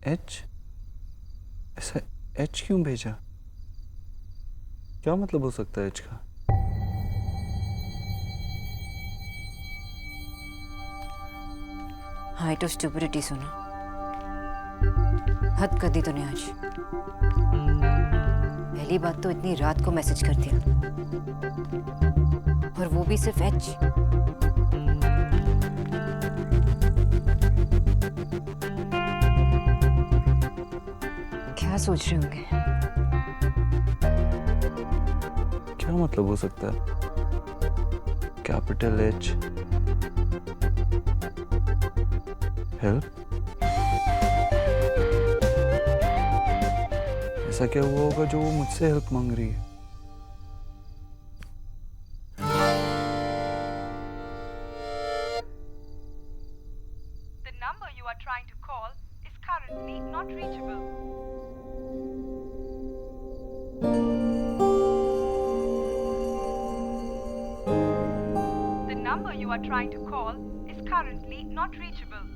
H? ऐसा H क्यों भेजा? क्या मतलब हो सकता है एच का? हाइट ऑफ स्टुपिडिटी सुना। हद कर दी तूने आज। पहली बात तो इतनी रात को मैसेज कर दिया, और वो भी सिर्फ एच। क्या सोच रहे होंगे? क्या मतलब हो सकता है? Capital H, help? ऐसा क्या हुआ होगा जो वो मुझसे हेल्प मांग रही है? The number you are trying to call is currently not reachable. The number you are trying to call is currently not reachable.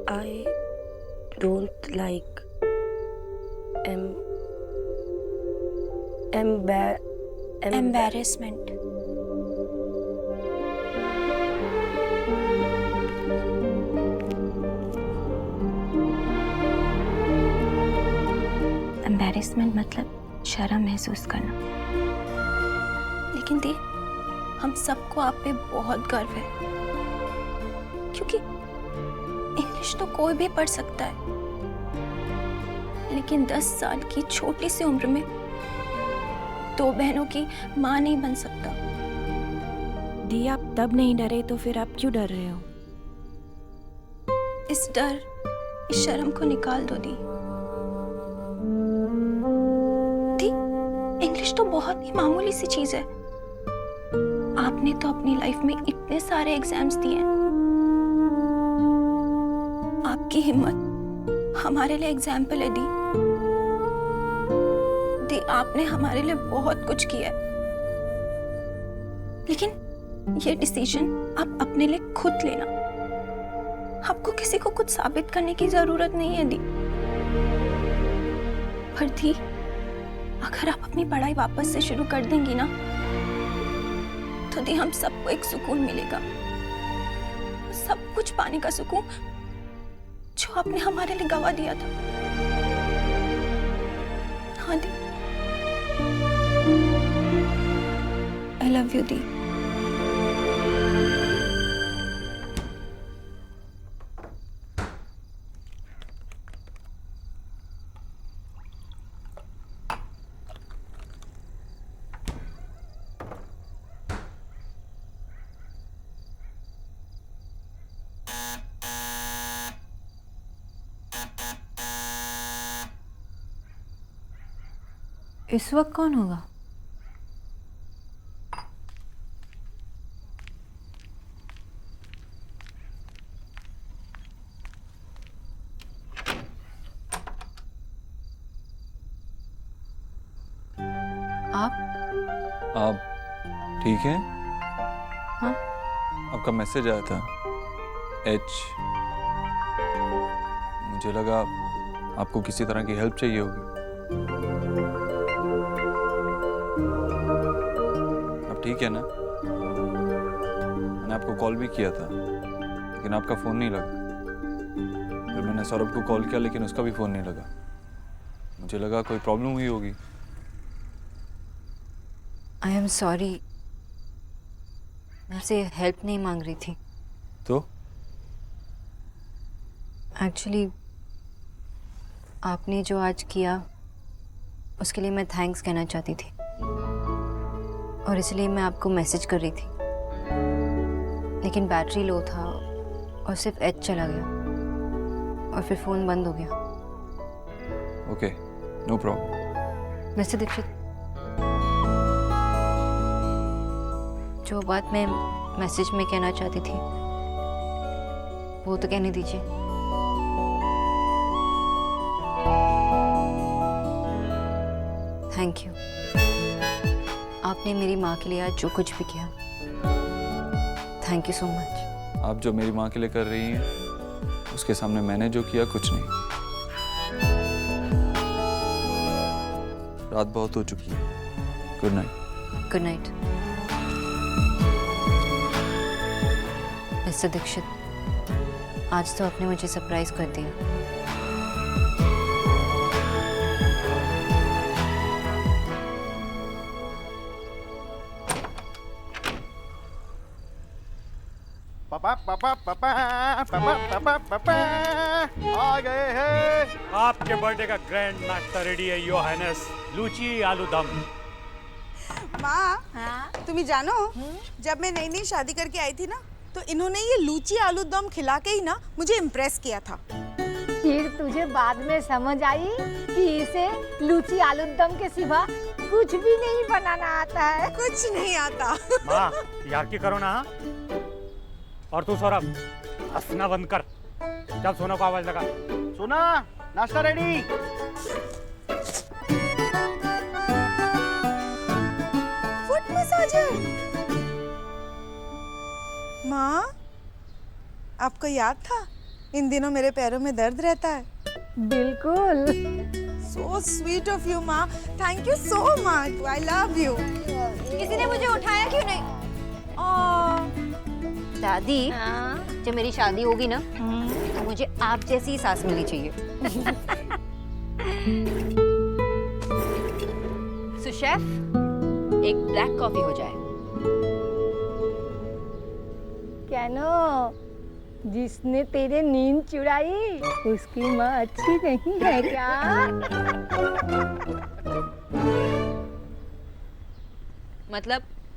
I don't like embarrassment. Embarrassment मतलब शर्म महसूस करना। लेकिन दी, हम सबको आप पे बहुत गर्व है, क्योंकि इंग्लिश तो कोई भी पढ़ सकता है, लेकिन 10 साल की छोटी सी उम्र में 2 बहनों की माँ नहीं बन सकता। दी, आप तब नहीं डरे तो फिर आप क्यों डर रहे हो? इस डर, इस शर्म को निकाल दो दी। इंग्लिश तो बहुत ही मामूली सी चीज है। आपने तो अपनी लाइफ में इतने सारे एग्जाम्स दिए हैं। आपकी हिम्मत हमारे लिए एग्जाम्पल है दी। दी, आपने हमारे लिए बहुत कुछ किया है, लेकिन ये डिसीजन आप अपने लिए खुद लेना। आपको किसी को कुछ साबित करने की जरूरत नहीं है दी। पर दी, अगर आप अपनी पढ़ाई वापस से शुरू कर देंगी ना, तो दी हम सबको एक सुकून मिलेगा, सब कुछ पाने का सुकून जो आपने हमारे लिए गवा दिया था। हाँ दी, आई लव यू दी। इस वक्त कौन होगा? आप ठीक हैं? हाँ? आपका मैसेज आया था एच। मुझे लगा आपको किसी तरह की हेल्प चाहिए होगी। आप ठीक है ना? मैंने आपको कॉल भी किया था, लेकिन आपका फ़ोन नहीं लगा। फिर मैंने सौरभ को कॉल किया, लेकिन उसका भी फ़ोन नहीं लगा। मुझे लगा कोई प्रॉब्लम हुई होगी। आई एम सॉरी, मैं आपसे हेल्प नहीं मांग रही थी। तो एक्चुअली आपने जो आज किया उसके लिए मैं थैंक्स कहना चाहती थी, और इसलिए मैं आपको मैसेज कर रही थी, लेकिन बैटरी लो था और सिर्फ एच चला गया और फिर फ़ोन बंद हो गया। Okay, no problem. वैसे दीक्षित, जो बात मैं मैसेज में कहना चाहती थी वो तो कहने दीजिए। थैंक यू, आपने मेरी माँ के लिए आज जो कुछ भी किया, थैंक यू सो मच। आप जो मेरी माँ के लिए कर रही हैं उसके सामने मैंने जो किया कुछ नहीं। रात बहुत हो चुकी है। Good night. Good night. Mister Dikshit, आज तो आपने मुझे सरप्राइज कर दिया। पापा पापा पापा पापा पापा पापा आ गए हैं। आपके बर्थडे का ग्रैंड नाश्ता रेडी है योर हाइनेस। लूची आलू दम। माँ, तुम्हें जानो जब मैं नई नई शादी करके आई थी ना, तो इन्होंने ये लूची आलू दम खिला के ही ना मुझे इम्प्रेस किया था। फिर तुझे बाद में समझ आई कि इसे लूची आलू दम के सिवा कुछ भी नहीं बनाना आता है। कुछ नहीं आता। माँ यार की करो ना। और तू सौरभ हंसना बंद कर। जब सोना को आवाज लगा। सुना, नाश्ता रेडी। Foot massager. माँ, आपको याद था इन दिनों मेरे पैरों में दर्द रहता है? बिल्कुल। So sweet of you, माँ। Thank you so much. I love you. किसी ने मुझे उठाया क्यों नहीं? दादी, जब मेरी शादी होगी ना, तो मुझे आप जैसी ही सास मिलनी चाहिए। सो शेफ, एक ब्लैक कॉफी हो जाए। कैनो, जिसने तेरे नींद चुराई उसकी माँ अच्छी नहीं है क्या?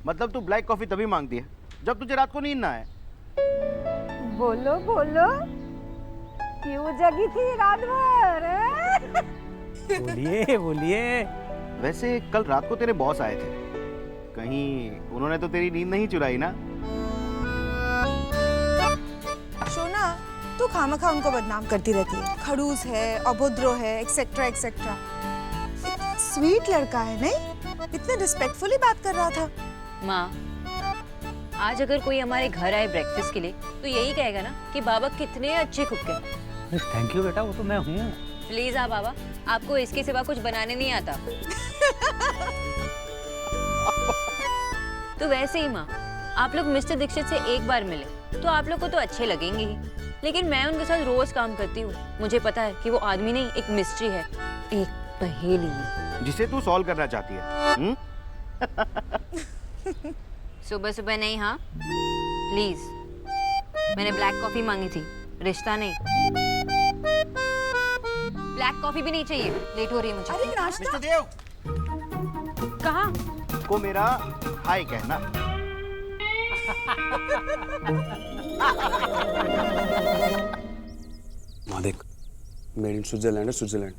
मतलब तू ब्लैक कॉफी तभी मांगती है जब तुझे रात को नींद ना आए। बोलो बोलो, क्यों जगी थी रात भर? बोलिए बोलिए। वैसे कल रात को तेरे बॉस आए थे, कहीं उन्होंने तो तेरी नींद नहीं चुराई ना? शोना, तू खामखा उनको बदनाम करती रहती है। खड़ूस है, अभद्र है, एक्सेट्रा एक्सेट्रा। इतना स्वीट लड़का है नहीं? इतने रिस्पेक्टफुली बात कर रहा था। माँ, आज अगर कोई हमारे घर आए ब्रेकफास्ट के लिए, तो यही कहेगा ना कि बाबा कितने अच्छे कुक हैं। थैंक यू बेटा, वो तो मैं हूँ। प्लीज हाँ बाबा, आपको इसके सिवा कुछ बनाने नहीं आता। तो वैसे ही माँ, आप लोग मिस्टर दीक्षित से एक बार मिले तो आप लोग को तो अच्छे लगेंगे ही, लेकिन मैं उनके साथ रोज काम करती हूँ। मुझे पता है कि वो आदमी नहीं, एक मिस्ट्री है, एक पहेली जिसे तू सॉल्व करना चाहती है। सुबह सुबह नहीं। हाँ प्लीज, मैंने ब्लैक कॉफी मांगी थी, रिश्ता नहीं। ब्लैक कॉफी भी नहीं चाहिए, लेट हो रही है मुझे। अरे नाश्ता। मिस्टर देव, कहाँ? को मेरा हाय कहना। माँ देख, मेड इन स्विट्जरलैंड है, स्विट्जरलैंड।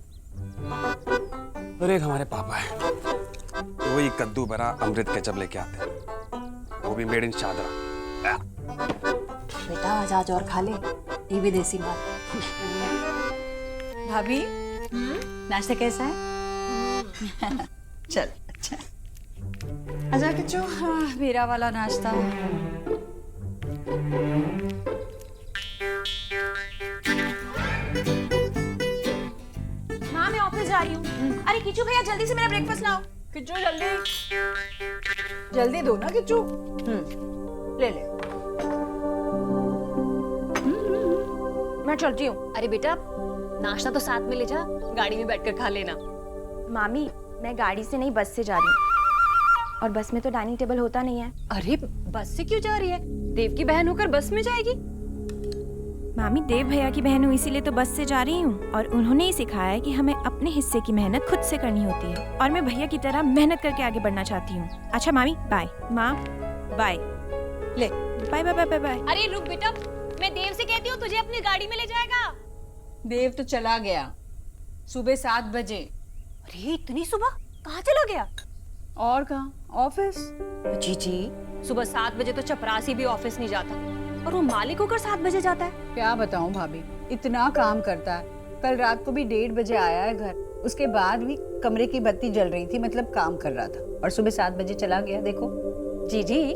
और एक हमारे पापा है, तो वही कद्दू भरा अमृत केचप लेके आते हैं, वो भी मेड इन चादरा। बेटा आज और खा ले, ये भी देसी माल। भाभी, नाश्ता कैसा है? चल अच्छा। आजा किच्चू, मेरा वाला नाश्ता। माँ मैं ऑफिस जा रही हूँ। अरे किच्चू भैया जल्दी से मेरा ब्रेकफास्ट लाओ। किच्चू जल्दी दो ना किच्चू। ले ले। मैं चलती हूँ। अरे बेटा, नाश्ता तो साथ में ले जा, गाड़ी में बैठकर खा लेना। मामी, मैं गाड़ी से नहीं बस से जा रही हूँ, और बस में तो डाइनिंग टेबल होता नहीं है। अरे बस से क्यों जा रही है? देव की बहन होकर बस में जाएगी? मामी, देव भैया की बहन हूँ इसीलिए तो बस से जा रही हूँ, और उन्होंने ही सिखाया है कि हमें अपने हिस्से की मेहनत खुद से करनी होती है, और मैं भैया की तरह मेहनत करके आगे बढ़ना चाहती हूँ। अच्छा मामी, बाय। माँ बाय। ले बाय बाय बाय बाय। अरे रुक बेटा, मैं देव से कहती हूँ तुझे अपनी गाड़ी में ले जाएगा। देव तो चला गया सुबह 7 बजे। अरे इतनी सुबह कहाँ चला गया? और कहाँ? ऑफिस। जी, सुबह 7 बजे तो चपरासी भी ऑफिस नहीं जाता, और वो मालिक होकर 7 बजे जाता है। क्या बताऊं भाभी, इतना काम करता है। कल रात को भी 1:30 बजे आया है घर, उसके बाद भी कमरे की बत्ती जल रही थी, मतलब काम कर रहा था, और सुबह 7 बजे चला गया। देखो जी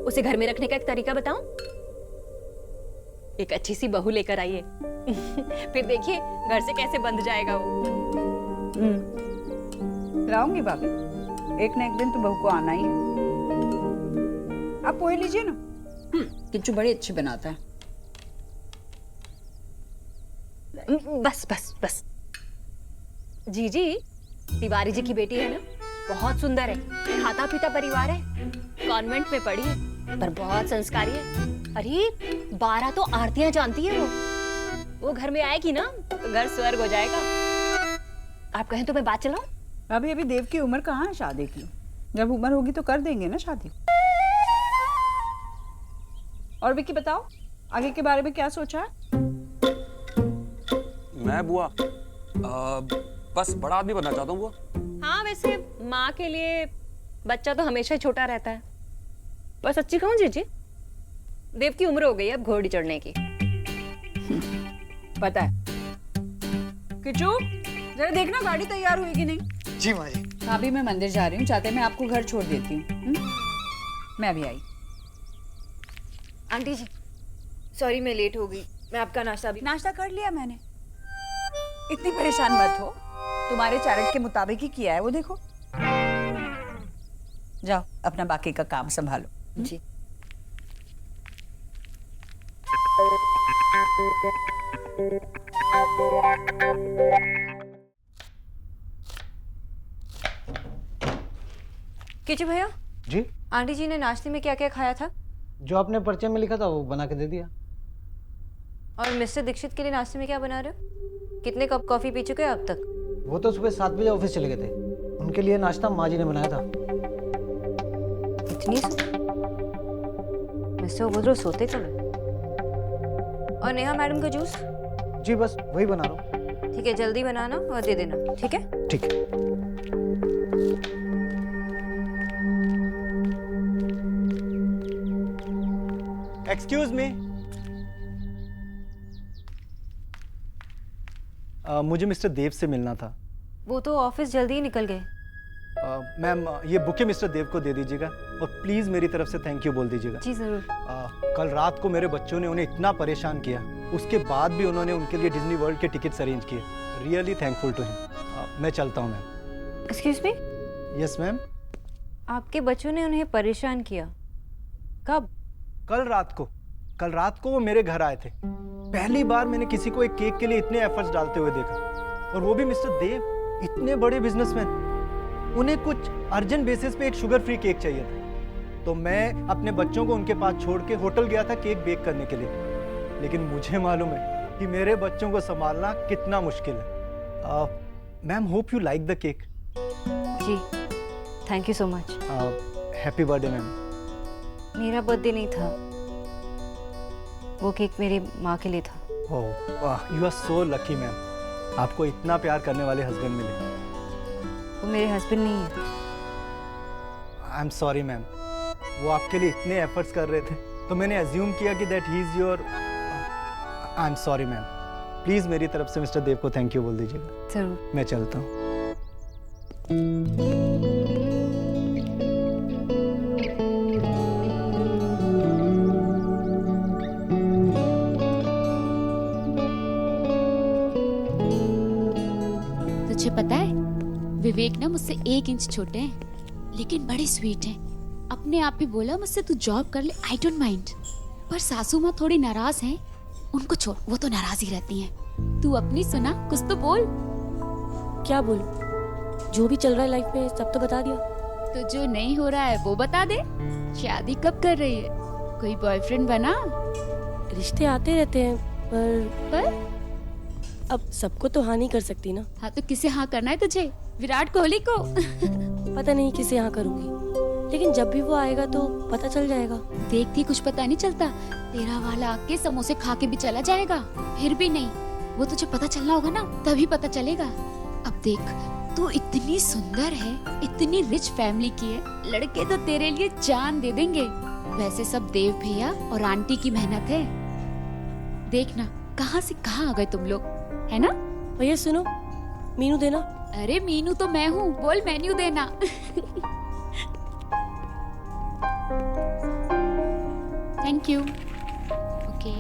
उसे घर में रखने का एक तरीका बताऊं? एक अच्छी सी बहू लेकर आइए फिर देखिए घर से कैसे बंद जाएगा वो। लाऊंगी भाभी, एक ना एक दिन तो बहू को आना ही है। आप पोहे लीजिए ना, किच्चू बड़ी अच्छी बनाता है। बस जी तिवारी जी की बेटी है ना, बहुत सुंदर है, खाता पीता परिवार है, कॉन्वेंट में पढ़ी है पर बहुत संस्कारी है। अरे 12 तो आरतियां जानती है वो घर में आएगी ना तो घर स्वर्ग हो जाएगा। आप कहें तो मैं बात चलाऊं? अभी देव की उम्र कहाँ है शादी की, जब उम्र होगी तो कर देंगे ना शादी। और विक्की बताओ, आगे के बारे में क्या सोचा है? मैं बुआ बस बड़ा आदमी बनना चाहता हूँ बुआ। हाँ, वैसे माँ के लिए बच्चा तो हमेशा ही छोटा रहता है। पर सच्ची कहूँ जीजी, देव की उम्र हो गई अब घोड़ी चढ़ने की। पता है। किच्चू जरा देखना गाड़ी तैयार हुई कि नहीं। जी माँ जी। भाभी मैं मंदिर जा रही हूँ, चाहते मैं आपको घर छोड़ देती हूँ। मैं भी आई। आंटी जी सॉरी मैं लेट हो गई, मैं आपका नाश्ता कर लिया मैंने। इतनी परेशान मत हो, तुम्हारे चार्ट के मुताबिक ही किया है वो, देखो। जाओ अपना बाकी का काम संभालो। जी। किचू भैया जी, आंटी जी ने नाश्ते में क्या क्या खाया था? जो आपने पर्चे में लिखा था वो बना के दे दिया। और मिस्टर दीक्षित के लिए नाश्ते में क्या बना रहे हो? कितने कप कॉफी पी चुके हो अब तक? वो तो सुबह 7 बजे ऑफिस चले गए थे, उनके लिए नाश्ता माँ जी ने बनाया था। इतनी मिस्टर बुद्रो सोते कब है? और नेहा मैडम का जूस? जी बस वही बना रहा हूँ। ठीक है, जल्दी बनाना और दे देना, ठीक है? ठीक है। एक्सक्यूज मी, मुझे मिस्टर देव से मिलना था। वो तो ऑफिस जल्दी ही निकल गए। मैम ये बुके मिस्टर देव को दे दीजिएगा और प्लीज मेरी तरफ से थैंक यू बोल दीजिएगा। जी जरूर। कल रात को मेरे बच्चों ने उन्हें इतना परेशान किया, उसके बाद भी उन्होंने उनके लिए डिज्नी वर्ल्ड के टिकट्स अरेंज किए। Really thankful to him. मैं चलता हूँ ma'am. Excuse me. Yes ma'am. आपके बच्चों ने उन्हें परेशान किया कब? कल रात को वो मेरे घर आए थे। पहली बार मैंने किसी को एक केक के लिए इतने एफर्ट्स डालते हुए देखा, और वो भी मिस्टर देव, इतने बड़े बिजनेसमैन। उन्हें कुछ अर्जेंट बेसिस पे एक शुगर फ्री केक चाहिए था, तो मैं अपने बच्चों को उनके पास छोड़ के होटल गया था केक बेक करने के लिए। लेकिन मुझे मालूम है कि मेरे बच्चों को संभालना कितना मुश्किल है। Ma'am hope you like the cake. जी thank you so much. Happy birthday ma'am. मेरा बर्थडे नहीं था, वो केक मेरी माँ के लिए था। ओह वाह, you are so lucky ma'am, आपको इतना प्यार करने वाले हस्बैंड मिले। वो मेरे हस्बैंड नहीं है। आई एम सॉरी मैम, वो आपके लिए इतने एफर्ट्स कर रहे थे तो मैंने अज्यूम किया कि that he is your. I am sorry ma'am, please मेरी तरफ से मिस्टर देव को थैंक यू बोल दीजिएगा। जरूर। मैं चलता हूँ। तुझे पता है विवेक ना मुझसे 1 इंच छोटे हैं लेकिन बड़े स्वीट हैं। अपने आप ही बोला मुझसे तू जॉब कर ले, आई डोंट माइंड। पर सासू माँ थोड़ी नाराज हैं, उनको छोड़, वो तो नाराज ही रहती हैं। तू अपनी सुना, कुछ तो बोल। क्या बोलूं? जो भी चल रहा है लाइफ में सब तो बता दिया। तो जो नहीं हो रहा है वो बता दे। शादी कब कर रही है? कोई बॉयफ्रेंड बना? रिश्ते आते रहते हैं पर अब सबको तो हाँ नहीं कर सकती ना। हाँ तो किसे हाँ करना है तुझे? विराट कोहली को? पता नहीं किसे हाँ करूंगी, लेकिन जब भी वो आएगा तो पता चल जाएगा। देखती कुछ पता नहीं चलता, तेरा वाला आके समोसे खा के भी चला जाएगा। फिर भी नहीं, वो तुझे पता चलना होगा ना, तभी पता चलेगा। अब देख, तू इतनी सुंदर है, इतनी रिच फैमिली की है, लड़के तो तेरे लिए जान दे देंगे। वैसे सब देव भैया और आंटी की मेहनत है। देखना कहाँ से कहाँ आ गए तुम लोग, है ना? भैया सुनो, मीनू देना। अरे मीनू तो मैं हूँ, बोल मेन्यू देना। Thank you. ओके,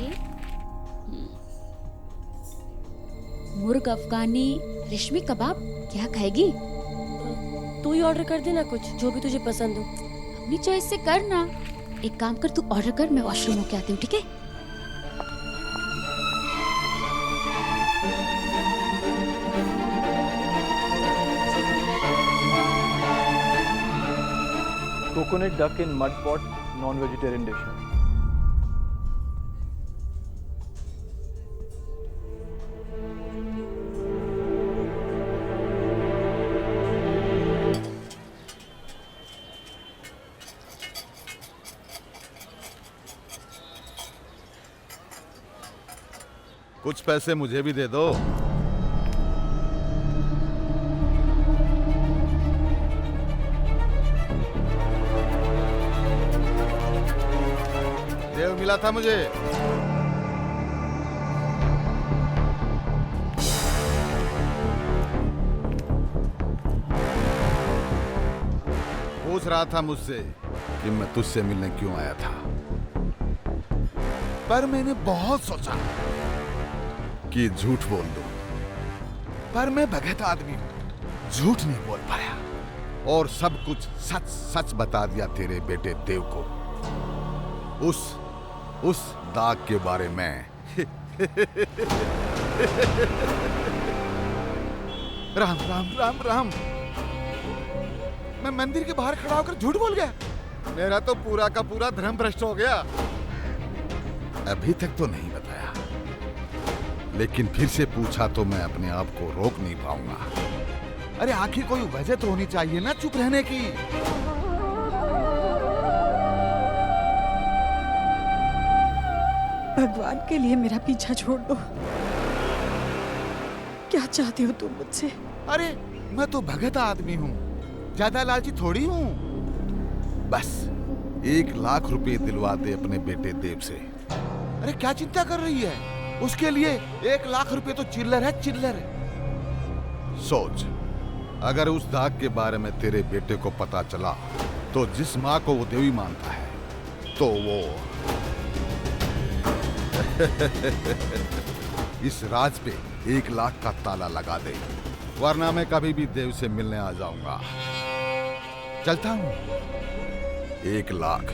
मुर्ग अफगानी रेशमी कबाब, क्या खाएगी? तू ही ऑर्डर कर देना कुछ जो भी तुझे पसंद हो। अपनी चॉइस से कर ना। एक काम कर, तू ऑर्डर कर, मैं वॉशरूम होके आती हूँ, ठीक है? Coconut duck in mud pot, non vegetarian dish है। कुछ पैसे मुझे भी दे दो। देव मिला था मुझे। पूछ रहा था मुझसे कि मैं तुझसे मिलने क्यों आया था, पर मैंने बहुत सोचा कि झूठ बोल दूं, पर मैं भगत आदमी हूं, झूठ नहीं बोल पाया और सब कुछ सच सच बता दिया तेरे बेटे देव को, उस दाग के बारे में। राम राम राम राम। मैं मंदिर के बाहर खड़ा होकर झूठ बोल गया। मेरा तो पूरा का पूरा धर्म भ्रष्ट हो गया। अभी तक तो नहीं बताया, लेकिन फिर से पूछा तो मैं अपने आप को रोक नहीं पाऊंगा। अरे आखिर कोई वजह तो होनी चाहिए ना चुप रहने की। भगवान के लिए मेरा पीछा छोड़ दो। क्या चाहते हो तुम मुझसे? अरे मैं तो भगत आदमी हूँ, ज्यादा लालची थोड़ी हूँ। बस 1 लाख रुपए दिलवा दे अपने बेटे देव से। अरे क्या चिंता कर रही है? उसके लिए 1 लाख रुपए तो चिल्लर है, चिल्लर। सोच, अगर उस दाग के बारे में तेरे बेटे को पता चला तो जिस माँ को वो देवी मानता है तो वो इस राज पे 1 लाख का ताला लगा दे, वरना मैं कभी भी देव से मिलने आ जाऊंगा। चलता हूं। 1 लाख।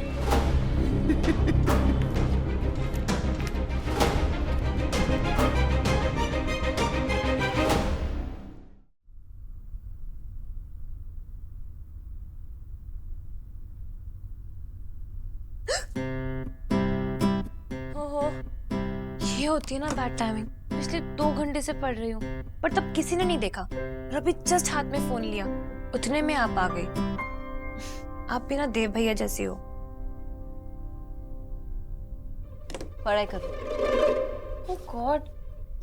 ये होती है ना बैड टाइमिंग। पिछले 2 घंटे से पढ़ रही हूँ, पर तब किसी ने नहीं देखा और अभी जस्ट हाथ में फोन लिया, उतने में आप आ गई। आप भी ना देव भैया जैसी हो। पढ़ाई करो। ओह गॉड,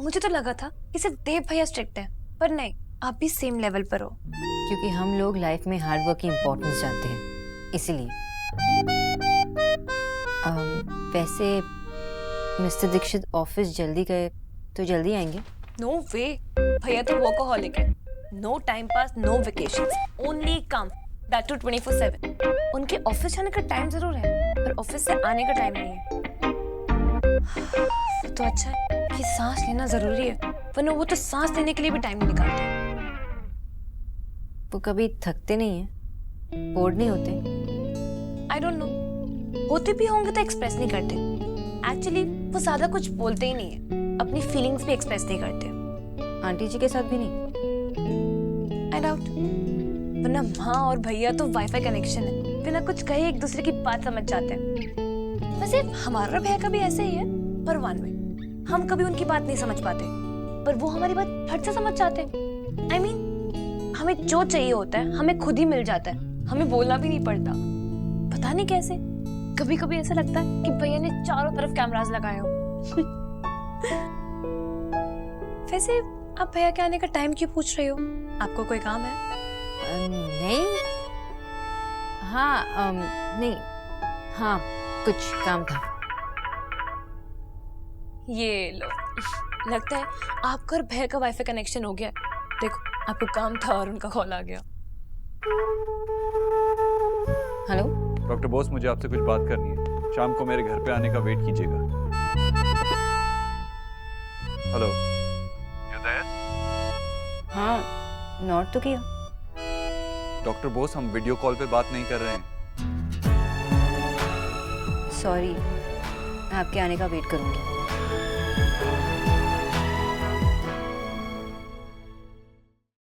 मुझे तो लगा था कि सिर्फ देव भैया स्ट्रिक्ट है, पर नहीं, आप भी सेम लेवल पर हो। क्योंकि हम लोग लाइफ में हार्ड वर्क की इम्पोर्टेंस जानते हैं, इसीलिए। वैसे मिस्टर दीक्षित ऑफिस जल्दी गए तो जल्दी आएंगे? नो वे, भैया तो वर्कहॉलिक है। No time pass, no vacations, only काम, दैट टू 24/7। उनके ऑफिस जाने का टाइम जरूर है, पर ऑफिस से आने का टाइम नहीं है। तो अच्छा है कि सांस लेना जरूरी है, वरना वो तो सांस लेने के लिए भी टाइम नहीं निकालते। वो कभी थकते नहीं है? बोर्ड नहीं होते? आई डोंट नो, होते भी होंगे तो एक्सप्रेस नहीं करते। एक्चुअली वो ज्यादा कुछ बोलते ही नहीं है, अपनी फीलिंग्स भी एक्सप्रेस नहीं करते। आंटी जी के साथ भी नहीं? आई डाउट, वरना माँ और भैया तो वाईफाई कनेक्शन है, बिना कुछ कहे एक दूसरे की बात समझ जाते हैं। वैसे हमारा भैया का भी ऐसे ही है, पर वन में हम कभी उनकी बात नहीं समझ पाते, पर वो हमारी बात फट से समझ जाते हैं। आई मीन, हमें जो चाहिए होता है हमें खुद ही मिल जाता है, हमें बोलना भी नहीं पड़ता। पता नहीं कैसे, कभी कभी ऐसा लगता है कि भैया ने चारों तरफ कैमरास लगाए हो। वैसे आप भैया के आने का टाइम क्यों पूछ रही हो? आपको कोई काम है? नहीं। हाँ, नहीं, हाँ, कुछ काम था। ये लो, लगता है आपका और भैया का वाईफाई कनेक्शन हो गया। देखो, आपको काम था और उनका कॉल आ गया। हेलो डॉक्टर बोस, मुझे आपसे कुछ बात करनी है। शाम को मेरे घर पे आने का वेट कीजिएगा। Hello, you there? हाँ, नोट तो किया। डॉक्टर बोस, हम वीडियो कॉल पे बात नहीं कर रहे हैं। सॉरी, मैं आपके आने का वेट करूंगी।